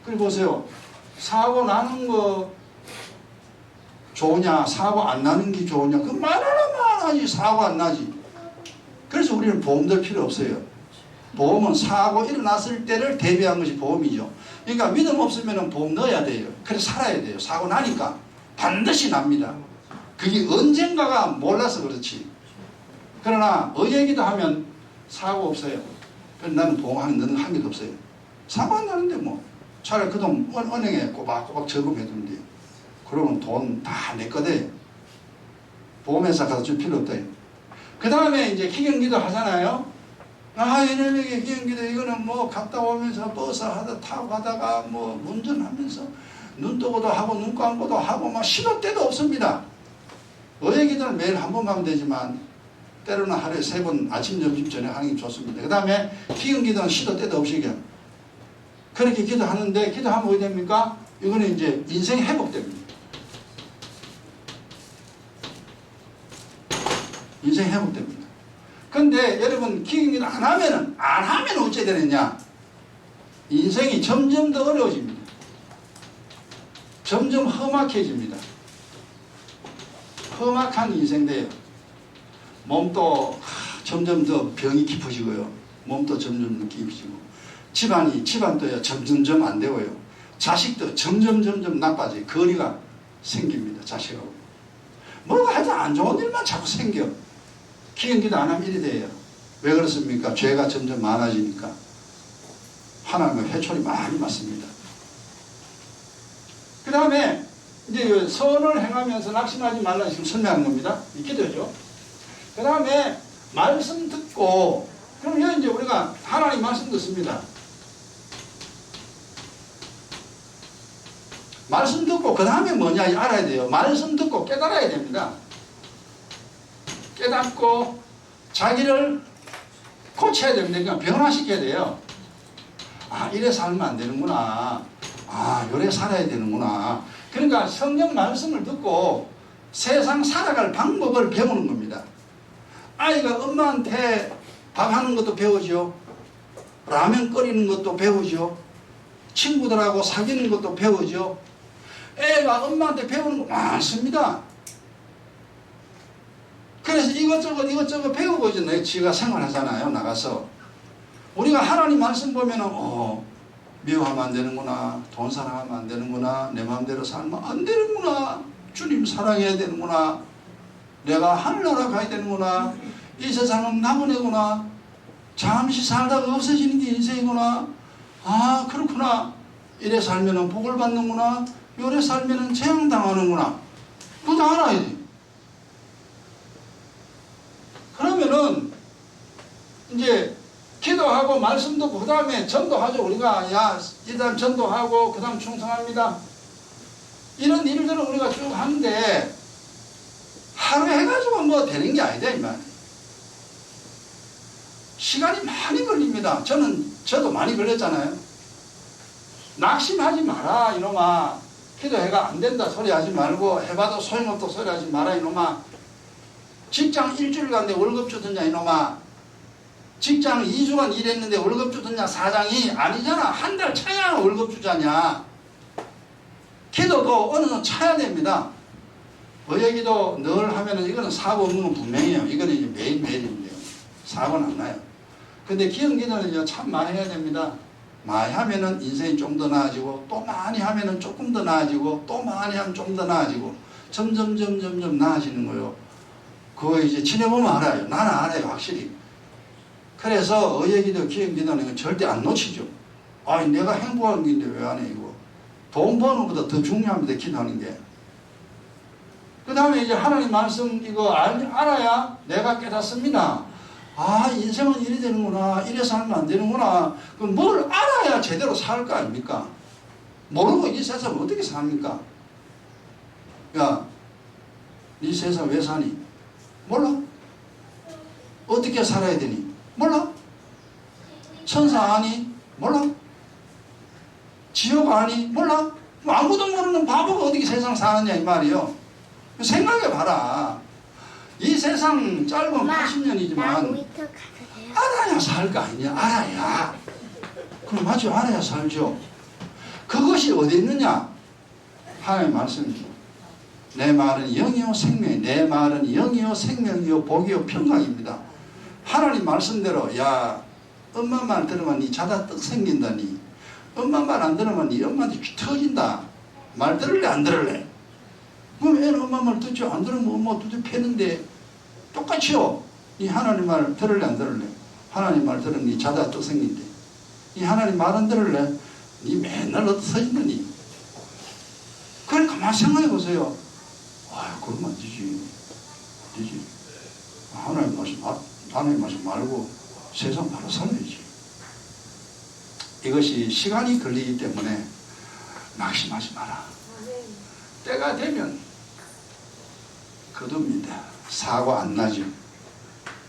그리고 보세요. 사고 나는 거 좋으냐, 사고 안 나는 게 좋으냐, 그 말하나만 하지, 사고 안 나지. 그래서 우리는 보험 들 필요 없어요. 보험은 사고 일어났을 때를 대비한 것이 보험이죠. 그러니까 믿음 없으면 보험 넣어야 돼요. 그래서 살아야 돼요. 사고 나니까 반드시 납니다. 그게 언젠가가 몰라서 그렇지. 그러나 의얘기도 하면 사고 없어요. 그래서 나는 보험하는 너는 한 개도 없어요. 사고 안 나는데 뭐 차라리 그 돈 은행에 꼬박꼬박 저금해두면 돼요. 그러면 돈 다 내 거대요. 보험회사 가서 줄 필요 없다. 그 다음에 이제 기경기도 하잖아요. 이놈에게 기경기도 이거는 뭐 갔다 오면서 버스 타고 가다가 뭐 운전하면서 눈 뜨고도 하고 눈 감고도 하고 막 시도 때도 없습니다. 의예기도는 매일 한 번 가면 되지만 때로는 하루에 3번 아침 점심 저녁 하는 게 좋습니다. 그 다음에 기경기도는 시도 때도 없이 그냥 그렇게 기도하는데 기도하면 어떻게 됩니까? 이거는 이제 인생이 회복됩니다. 인생이 회복됩니다. 근데 여러분 기경기도 안 하면 어찌 되느냐? 인생이 점점 더 어려워집니다. 점점 험악해집니다. 험악한 인생 돼요. 몸도 점점 더 병이 깊어지고요. 몸도 점점 더 깊어지고 집안도 점점점 안 되고요. 자식도 점점 나빠져요. 거리가 생깁니다. 자식하고. 뭐가 하여튼 안 좋은 일만 자꾸 생겨. 기경기도 안 하면 이리 돼요. 왜 그렇습니까? 죄가 점점 많아지니까. 하나님의 회초리 많이 맞습니다. 그 다음에 이제 선을 행하면서 낙심하지 말라 지금 설명하는 겁니다. 이 기도죠. 그 다음에 말씀 듣고 그럼 이제 우리가 하나님 말씀 듣습니다. 말씀 듣고 그 다음에 뭐냐 알아야 돼요. 말씀 듣고 깨달아야 됩니다. 깨닫고 자기를 고쳐야 됩니다. 그러니까 변화시켜야 돼요. 아, 이래 살면 안 되는구나. 아, 요래 살아야 되는구나. 그러니까 성경 말씀을 듣고 세상 살아갈 방법을 배우는 겁니다. 아이가 엄마한테 밥하는 것도 배우죠. 라면 끓이는 것도 배우죠. 친구들하고 사귀는 것도 배우죠. 애가 엄마한테 배우는 거 많습니다. 그래서 이것저것 배우고 이제 지가 생활하잖아요. 나가서 우리가 하나님 말씀 보면은 미워하면 안 되는구나, 돈 사랑하면 안 되는구나, 내 마음대로 살면 안 되는구나, 주님 사랑해야 되는구나, 내가 하늘나라 가야 되는구나, 이 세상은 나그네구나, 잠시 살다가 없어지는 게 인생이구나, 아 그렇구나, 이래 살면은 복을 받는구나, 요래 살면은 재앙당하는구나, 그거 다 알아야 돼. 그러면은 이제 기도하고 말씀 듣고 그 다음에 전도하죠. 우리가 야 일단 전도하고 그 다음 충성합니다. 이런 일들을 우리가 쭉 하는데 하루 해가지고 뭐 되는 게 아니다 이 말이에요. 시간이 많이 걸립니다. 저도 많이 걸렸잖아요. 낙심하지 마라 이놈아. 기도해가 안 된다 소리 하지 말고 해봐도 소용없다 소리 하지 마라 이놈아. 직장 일주일 간데 월급 주더냐 이놈아. 직장 2주간 일했는데 월급 주더냐. 사장이 아니잖아. 한 달 차야 월급 주자냐. 기도도 어느 정도 차야 됩니다. 어여기도 늘 하면은 이거는 사고 없는 건 분명해요. 이거는 이제 매일매일인데요. 사고는 안 나요. 근데 기도는 참 많이 해야 됩니다. 많이 하면은 인생이 좀 더 나아지고, 또 많이 하면은 조금 더 나아지고, 또 많이 하면 좀 더 나아지고, 점점 나아지는 거예요. 그거 이제 지내보면 알아요. 나는 알아요, 확실히. 그래서 어여기도 기도는 절대 안 놓치죠. 아니, 내가 행복한 길인데 왜 안 해, 이거. 돈 버는 것보다 더 중요합니다, 기도하는 게. 그 다음에 이제 하나님 말씀 이거 알아야 내가 깨닫습니다. 아, 인생은 이래 되는구나. 이래 살면 안 되는구나. 그럼 뭘 알아야 제대로 살 거 아닙니까? 모르고 이 세상 어떻게 삽니까? 야, 이 세상 왜 사니? 몰라. 어떻게 살아야 되니? 몰라. 천사 아니? 몰라. 지옥 아니? 몰라. 아무도 모르는 바보가 어떻게 세상 사느냐 이 말이요. 생각해봐라. 이 세상 짧은 80년이지만 알아야 살 거 아니냐. 알아야. 그럼 맞죠. 알아야 살죠. 그것이 어디 있느냐. 하나님 말씀이죠. 내 말은 영이요 생명이. 내 말은 영이요 생명이요 복이요 평강입니다. 하나님 말씀대로 야 엄마 말 들으면 니 자다 떡 생긴다니. 엄마 말 안 들으면 니 엄마한테 터진다. 말 들을래 안 들을래? 그럼 애는 엄마 말 듣지 안 들으면 엄마 두대 패는데 똑같이요. 이 하나님 말 들을래 안 들을래? 하나님 말 들으면 니 자다 떡 생긴대. 이 하나님 말 안 들을래? 니 맨날 어디 서있느니? 그래 가만히 생각해 보세요. 아, 그러면 되지. 하나님 말씀 말고 세상 바로 살아야지. 이것이 시간이 걸리기 때문에 낙심하지 마라. 때가 되면 거둡니다. 사고 안 나죠.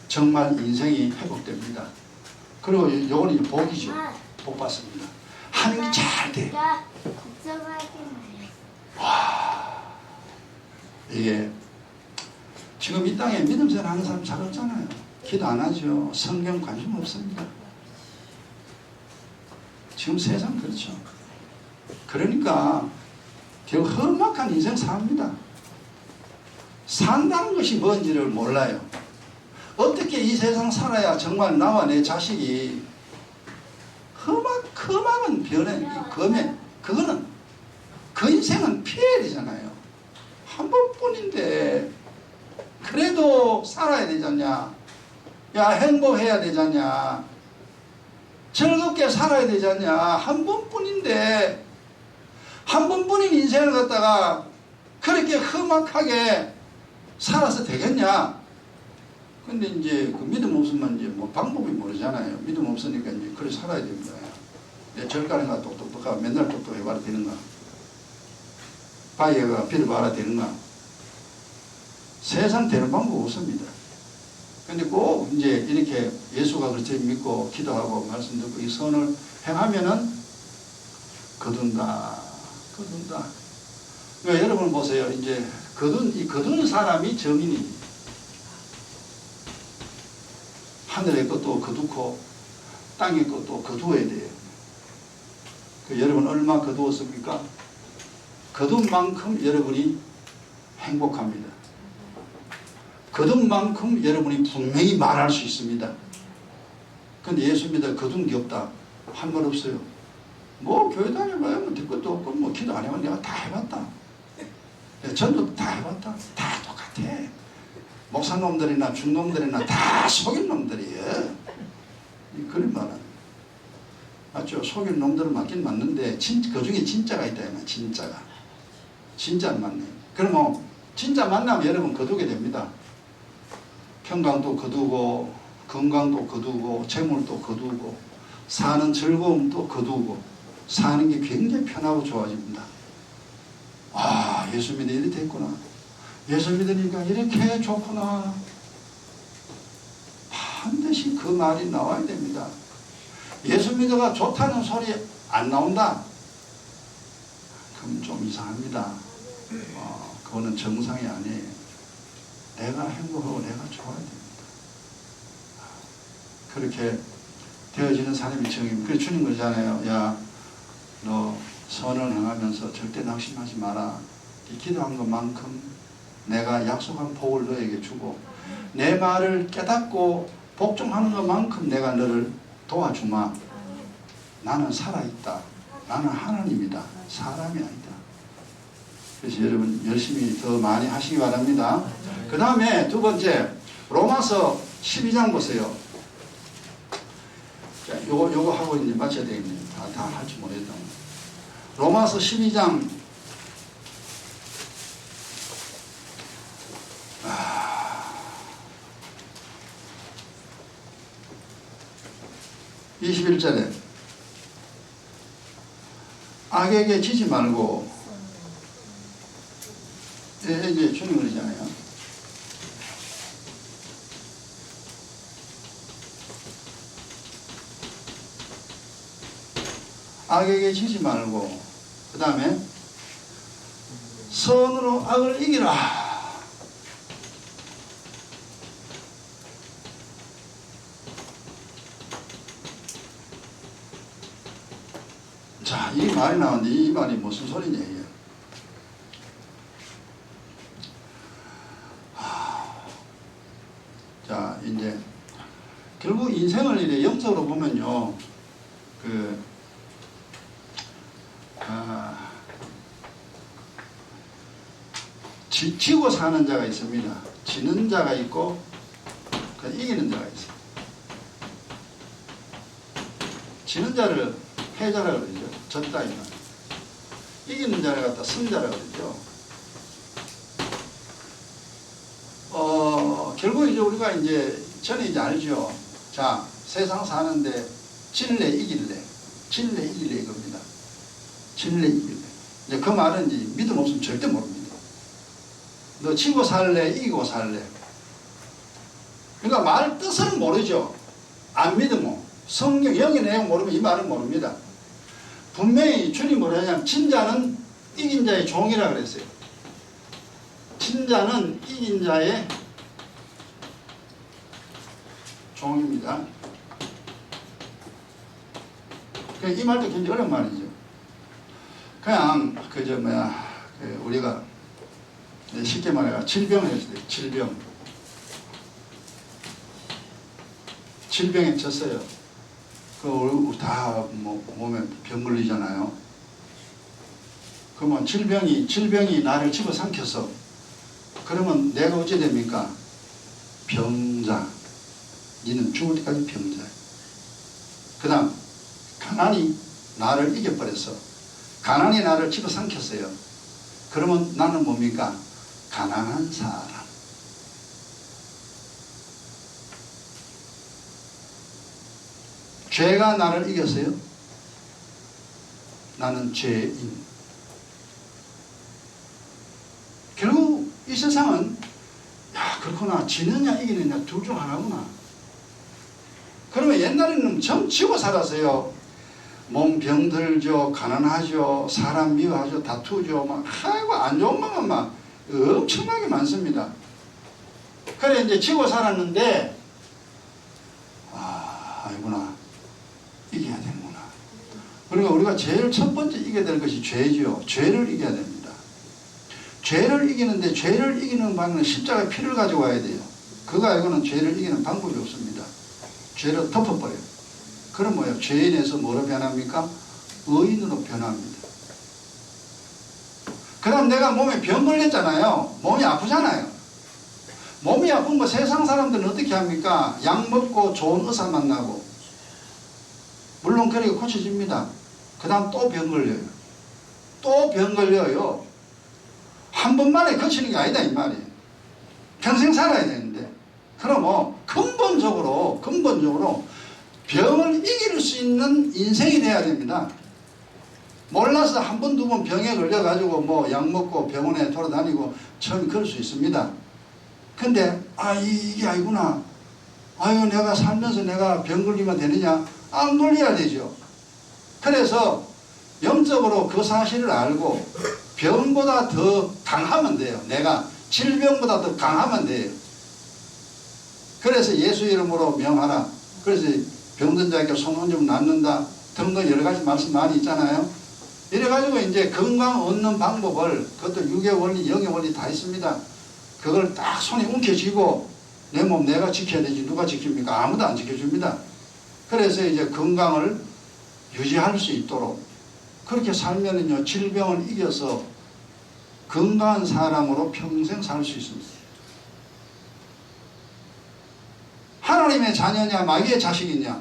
정말 인생이 회복됩니다. 그리고 요거는 이제 복이죠. 복 받습니다. 하는 게 잘 돼. 와, 이게 지금 이 땅에 믿음 생활 하는 사람 잘 없잖아요. 기도 안 하죠. 성경 관심 없습니다. 지금 세상 그렇죠. 그러니까 결국 험악한 인생 삽니다. 산다는 것이 뭔지를 몰라요. 어떻게 이 세상 살아야 정말 나와 내 자식이 험악은 변해. 그거는 그 인생은 피해야 되잖아요. 한 번뿐인데 그래도 살아야 되잖냐. 야, 행복해야 되잖냐. 즐겁게 살아야 되잖냐. 한 번뿐인데 한 번뿐인 인생을 갖다가 그렇게 험악하게 살아서 되겠냐. 근데 이제 그 믿음 없으면 이제 뭐 방법이 모르잖아요. 믿음 없으니까 이제 그래 살아야 됩니다. 내 절간인가 똑똑똑하고 맨날 똑똑해봐야 되는가. 바위가 비를 말아 되는가? 세상 되는 방법 없습니다. 근데 꼭 이제 이렇게 예수가 그렇게 믿고 기도하고 말씀 듣고 이 선을 행하면은 거둔다. 그러니까 여러분 보세요. 이제 이 거두는 사람이 정인입니다. 하늘의 것도 거두고 땅의 것도 거두어야 돼요. 여러분 얼마 거두었습니까? 거둔 만큼 여러분이 행복합니다. 거둔 만큼 여러분이 분명히 말할 수 있습니다. 근데 예수 믿어 거둔 게 없다. 한 말 없어요. 뭐 교회 다녀봐야 뭐 될 것도 없고 뭐 기도 안 해봤는데 내가 다 해봤다. 전도 다 해봤다. 다 똑같아. 목사놈들이나 중놈들이나 다 속인 놈들이에요. 그런 말은 맞죠? 속인 놈들은 맞긴 맞는데 그 중에 진짜가 있다. 진짜가. 진짜 안 맞네. 그러면 진짜 만나면 여러분 거두게 됩니다. 평강도 거두고 건강도 거두고 재물도 거두고 사는 즐거움도 거두고 사는 게 굉장히 편하고 좋아집니다. 아, 예수 믿어 이렇게 됐구나. 예수 믿으니까 이렇게 좋구나. 반드시 그 말이 나와야 됩니다. 예수 믿어가 좋다는 소리 안 나온다? 그럼 좀 이상합니다. 그거는 정상이 아니에요. 내가 행복하고 내가 좋아야 됩니다. 그렇게 되어지는 사람이 정입니다. 그래서 주님 그러잖아요. 야, 너 선을 행하면서 절대 낙심하지 마라. 기도한 것만큼 내가 약속한 복을 너에게 주고 내 말을 깨닫고 복종하는 것만큼 내가 너를 도와주마. 나는 살아있다. 나는 하나님이다. 사람이 아니다. 그래서 여러분 열심히 더 많이 하시기 바랍니다. 그 다음에 두 번째 로마서 12장 보세요. 자, 요거 하고 이제 마쳐야 되겠네요. 다 할 줄 모르겠다. 로마서 12장 21절에 악에게 지지 말고 이제 주님 그러잖아요. 악에게 지지 말고 그 다음에 선으로 악을 이기라. 자, 이 말이 나오는데 이 말이 무슨 소리냐 이게. 자, 이제 결국 인생을 이제 영적으로 보면요, 지치고 사는 자가 있습니다. 지는 자가 있고 이기는 자가 있습니다. 지는 자를 패자라 그러죠. 졌다 이만. 이기는 자를 갖다 승자라 그러죠. 결국 이제 우리가 이제 저는 이제 알죠. 자, 세상 사는데 질래 이길래 이겁니다. 질래 이길래. 이제 그 말은 이제 믿음 없으면 절대 모릅니다. 너 지고 살래 이기고 살래. 그러니까 말 뜻은 모르죠. 안 믿으면 성경 영의 내용 모르면 이 말은 모릅니다. 분명히 주님 뭐라 하냐면 진자는 이긴 자의 종이라 그랬어요. 진자는 이긴 자의 종입니다. 이 말도 굉장히 어려운 말이죠. 그냥 우리가 쉽게 말해서 질병을 했을 때 질병에 졌어요. 다 몸에 병 걸리잖아요. 그러면 질병이 나를 집어삼켜서 그러면 내가 어찌 됩니까? 병자. 니는 죽을 때까지 병자야. 그 다음 가난이 나를 이겨버려서 가난이 나를 집어삼켰어요. 그러면 나는 뭡니까? 가난한 사람. 죄가 나를 이겼어요. 나는 죄인. 세상은 야 그렇구나 지느냐 이기느냐 둘 중 하나구나. 그러면 옛날에는 전 지고 살았어요. 몸 병들죠, 가난하죠, 사람 미워하죠, 다투죠, 막 아이고 안 좋은 것만 막 엄청나게 많습니다. 그래 이제 지고 살았는데 아이구나 이겨야 되는구나. 그러니까 우리가 제일 첫 번째 이겨야 될 것이 죄지요. 죄를 이겨야 됩니다. 죄를 이기는데 죄를 이기는 방법은 십자가의 피를 가지고 와야 돼요. 그거 알고는 죄를 이기는 방법이 없습니다. 죄를 덮어버려요. 그럼 뭐예요? 죄인에서 뭐로 변합니까? 의인으로 변합니다. 그 다음 내가 몸에 병 걸렸잖아요. 몸이 아프잖아요. 몸이 아픈 거 세상 사람들은 어떻게 합니까? 약 먹고 좋은 의사 만나고 물론 그렇게 고쳐집니다. 그 다음 또 병 걸려요. 또 병 걸려요. 한 번만에 고치는 게 아니다 이 말이에요. 평생 살아야 되는데 그럼 뭐 근본적으로 병을 이길 수 있는 인생이 돼야 됩니다. 몰라서 한 번 두 번 병에 걸려가지고 뭐 약 먹고 병원에 돌아다니고 처음에 그럴 수 있습니다. 근데 이게 아니구나. 아유 내가 살면서 내가 병 걸리면 되느냐? 안 걸려야 되죠. 그래서 영적으로 그 사실을 알고 병보다 더 강하면 돼요. 내가 질병보다 더 강하면 돼요. 그래서 예수 이름으로 명하라. 그래서 병든 자에게 손은 좀 낫는다 등등 여러 가지 말씀 많이 있잖아요. 이래가지고 이제 건강 얻는 방법을 그것도 육의 원리, 영의 원리 다 있습니다. 그걸 딱 손에 움켜쥐고 내 몸 내가 지켜야 되지 누가 지킵니까? 아무도 안 지켜줍니다. 그래서 이제 건강을 유지할 수 있도록 그렇게 살면은요 질병을 이겨서 건강한 사람으로 평생 살 수 있습니다. 하나님의 자녀냐 마귀의 자식이냐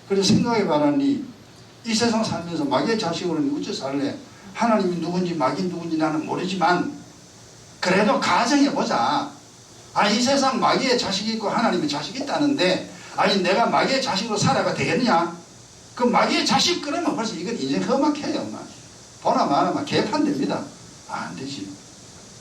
그래서 생각해 봐라니 이 세상 살면서 마귀의 자식으로는 어찌 살래? 하나님이 누군지 마귀 누군지 나는 모르지만 그래도 가정해보자. 이 세상 마귀의 자식이 있고 하나님의 자식이 있다는데 내가 마귀의 자식으로 살아가 되겠냐? 그 마귀의 자식 그러면 벌써 이건 인생 험악해요. 보나 마나 막 개판됩니다. 안 되지.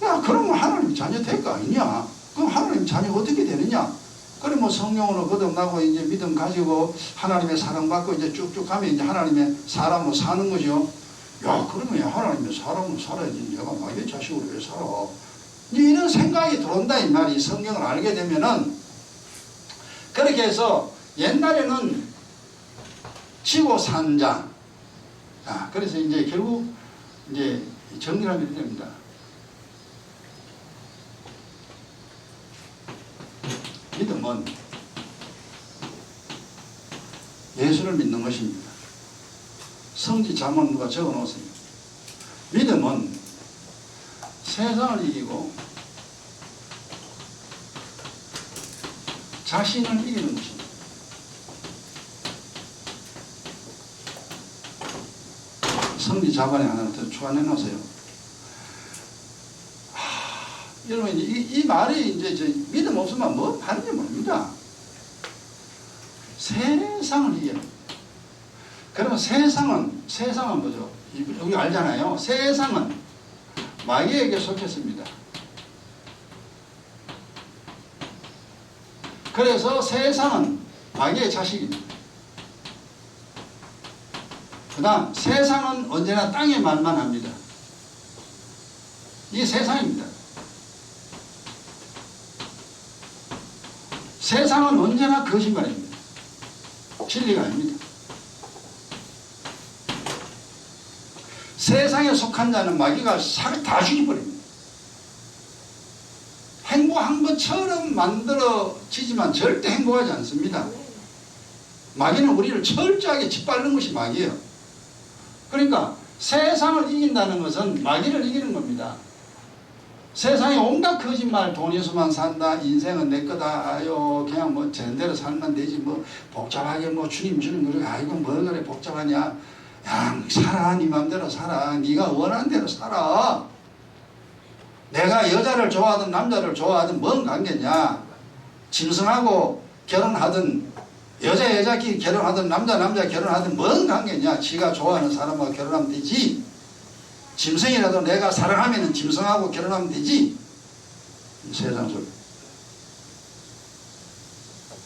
야 그러면 하나님 자녀 될 거 아니냐? 그럼 하나님 자녀 어떻게 되느냐? 그래 뭐 성령으로 거듭나고 이제 믿음 가지고 하나님의 사랑받고 이제 쭉쭉 가면 이제 하나님의 사람으로 사는 거죠. 야 그러면 하나님의 사람으로 살아야지 내가 마귀의 자식으로 왜 살아? 이런 생각이 들어온다 이 말이. 성경을 알게 되면은 그렇게 해서 옛날에는 지고 산 자. 그래서 이제 결국 이제 정리를 하면 됩니다. 믿음은 예수를 믿는 것입니다. 성지 잠언 누가 적어 놓으세요. 믿음은 세상을 이기고 자신을 이기는 것입니다. 성지 자반에 하나 더 추가해 놓으세요. 여러분 이 말이 이제 믿음 없으면 뭐 하는지 모릅니다. 세상을 이겨라. 그러면 세상은 뭐죠? 우리 알잖아요. 세상은 마귀에게 속했습니다. 그래서 세상은 마귀의 자식입니다. 그 다음 세상은 언제나 땅의 말만 합니다. 이게 세상입니다. 세상은 언제나 거짓말입니다. 진리가 아닙니다. 세상에 속한 자는 마귀가 살을 다 죽여버립니다. 행복한 것처럼 만들어지지만 절대 행복하지 않습니다. 마귀는 우리를 철저하게 짓밟는 것이 마귀예요. 그러니까 세상을 이긴다는 것은 마귀를 이기는 겁니다. 세상에 온갖 거짓말, 돈에서만 산다, 인생은 내 거다, 그냥 뭐 제대로 살면 되지, 뭐 복잡하게 뭐 주님 주는 거를 아이고 뭐 그래 복잡하냐, 야 살아, 네 맘대로 살아, 네가 원하는 대로 살아. 내가 여자를 좋아하든 남자를 좋아하든 뭔 관계냐? 짐승하고 결혼하든 여자끼리 결혼하든 남자 결혼하든 뭔 관계냐? 지가 좋아하는 사람하고 결혼하면 되지. 짐승이라도 내가 사랑하면 짐승하고 결혼하면 되지. 세상 속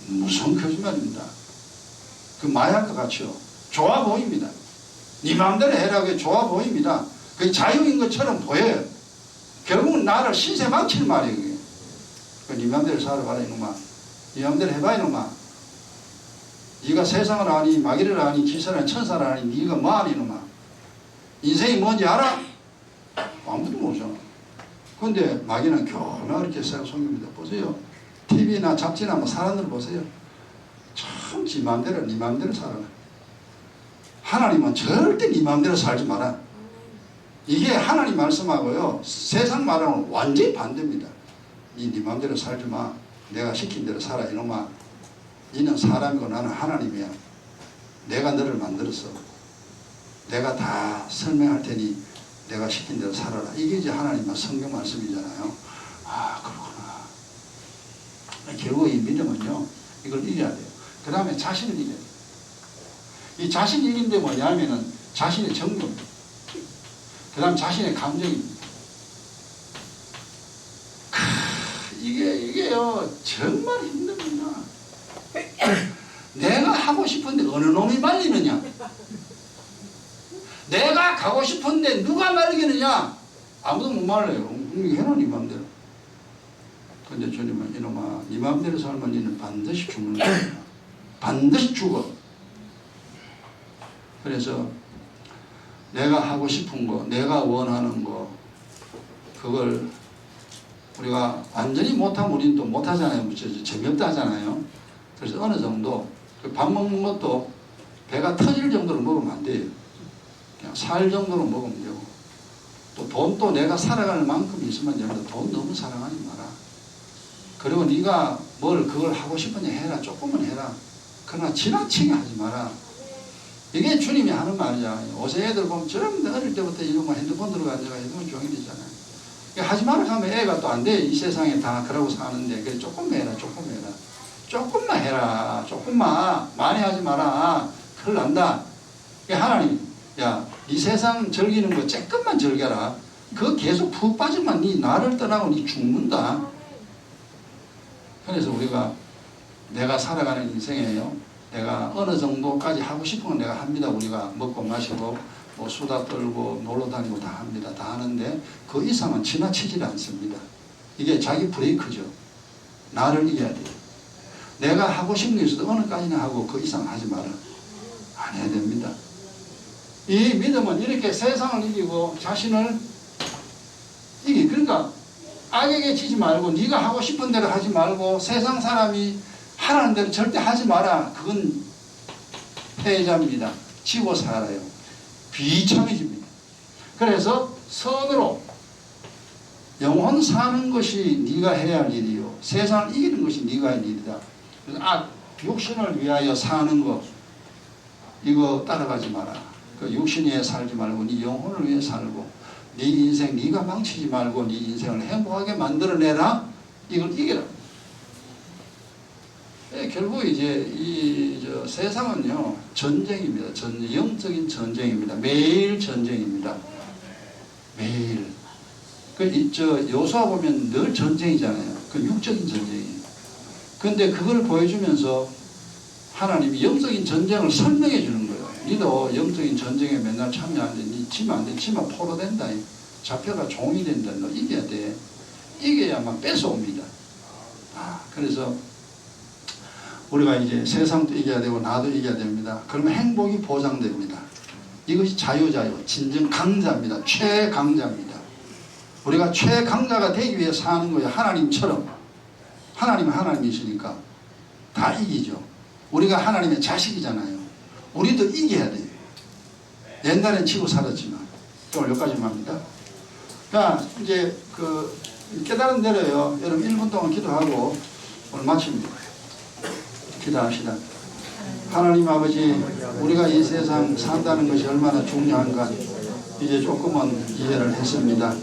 무서운 거짓말입니다. 그 마약과 같이요. 좋아 보입니다. 네 마음대로 해라고 좋아 보입니다. 그 자유인 것처럼 보여요. 결국은 나를 신세 망치는 말이에요. 그게. 네 마음대로 살아봐라 이놈아. 네 마음대로 해봐 이놈아. 네가 세상을 아니 마귀를 아니 기사를 아니 천사를 아니 네가 뭐하니 이놈아. 인생이 뭔지 알아? 아무도 모르잖아. 그런데 마귀는 겨우나 이렇게 속입니다. 보세요. TV나 잡지나 뭐 사람들 보세요. 참 지 마음대로 네 마음대로 살아라. 하나님은 절대 네 마음대로 살지 마라. 이게 하나님 말씀하고요 세상 말하고는 완전히 반대입니다. 네 마음대로 살지 마. 내가 시킨 대로 살아 이놈아. 너는 사람이고 나는 하나님이야. 내가 너를 만들었어. 내가 다 설명할 테니 내가 시킨 대로 살아라. 이게 이제 하나님의 성경 말씀이잖아요. 아 그렇구나. 결국 이 믿음은요 이걸 이겨야 돼요. 그 다음에 자신을 이겨야 돼요. 이 자신 이기는 게 뭐냐면은 자신의 정도입니다. 그 다음 자신의 감정입니다. 이게요 정말 힘듭니다. 내가 하고 싶은데 어느 놈이 말리느냐. 내가 가고 싶은데 누가 말리겠느냐. 아무도 못 말려요. 해놓은 네 맘대로. 근데 주님은 이놈아 네 맘대로 살면 너는 반드시 죽는 거야. 반드시 죽어. 그래서 내가 하고 싶은 거 내가 원하는 거 그걸 우리가 완전히 못하면 우리는 또 못하잖아요. 재미없다 하잖아요. 그래서 어느 정도 밥 먹는 것도 배가 터질 정도로 먹으면 안 돼요. 그냥 살 정도로 먹으면 되고 또 돈도 내가 살아갈 만큼 있으면 됩니다. 돈 너무 사랑하지 마라. 그리고 네가 뭘 그걸 하고 싶으냐 해라. 조금은 해라. 그러나 지나치게 하지 마라. 이게 주님이 하는 말이야. 요새 애들 보면 저런 어릴 때부터 이런 핸드폰 들고 앉아가 이러면 종일이잖아요. 하지 마라 하면 애가 또 안 돼. 이 세상에 다 그러고 사는데 그래 조금 해라. 조금 해라. 조금만 해라. 조금만. 많이 하지 마라. 큰일 난다. 하나님 야, 이 세상 즐기는 거 조금만 즐겨라. 그거 계속 푹 빠지면 네 나를 떠나고 네 죽는다. 그래서 우리가 내가 살아가는 인생에요. 내가 어느 정도까지 하고 싶은 건 내가 합니다. 우리가 먹고 마시고 뭐 수다 떨고 놀러 다니고 다 합니다. 다 하는데 그 이상은 지나치지 않습니다. 이게 자기 브레이크죠. 나를 이겨야 돼요. 내가 하고 싶은 게 있어도 어느까지나 하고 그 이상 하지 마라. 안 해야 됩니다. 이 믿음은 이렇게 세상을 이기고 자신을 그러니까 악에게 지지 말고 네가 하고 싶은 대로 하지 말고 세상 사람이 하라는 대로 절대 하지 마라. 그건 패자입니다. 지고 살아요. 비참해집니다. 그래서 선으로 영혼 사는 것이 네가 해야 할 일이요. 세상을 이기는 것이 네가 할 일이다. 그래서 육신을 위하여 사는 것 이거 따라가지 마라. 그 육신 위해 살지 말고 네 영혼을 위해 살고 네 인생 네가 망치지 말고 네 인생을 행복하게 만들어내라. 이걸 이겨라. 결국 이제 세상은요 전쟁입니다. 영적인 전쟁입니다. 매일 전쟁입니다. 매일. 요수아 보면 늘 전쟁이잖아요. 그 육적인 전쟁이에요. 그런데 그걸 보여주면서 하나님이 영적인 전쟁을 설명해 주는 거예요. 니도 영적인 전쟁에 맨날 참여하는데 니 지면 안 돼. 지면 포로 된다. 잡혀가 종이 된다. 너 이겨야 돼. 이겨야만 뺏어옵니다. 그래서 우리가 이제 세상도 이겨야 되고 나도 이겨야 됩니다. 그러면 행복이 보장됩니다. 이것이 자유자유, 진정 강자입니다. 최강자입니다. 우리가 최강자가 되기 위해 사는 거예요. 하나님처럼. 하나님은 하나님이시니까 다 이기죠. 우리가 하나님의 자식이잖아요. 우리도 이겨야 돼요. 옛날엔 치고 살았지만 오늘 여기까지만 합니다. 자, 이제 깨달은 대로요. 여러분 1분 동안 기도하고 오늘 마칩니다. 기도합시다. 하나님 아버지, 우리가 이 세상 산다는 것이 얼마나 중요한가 이제 조금은 이해를 했습니다.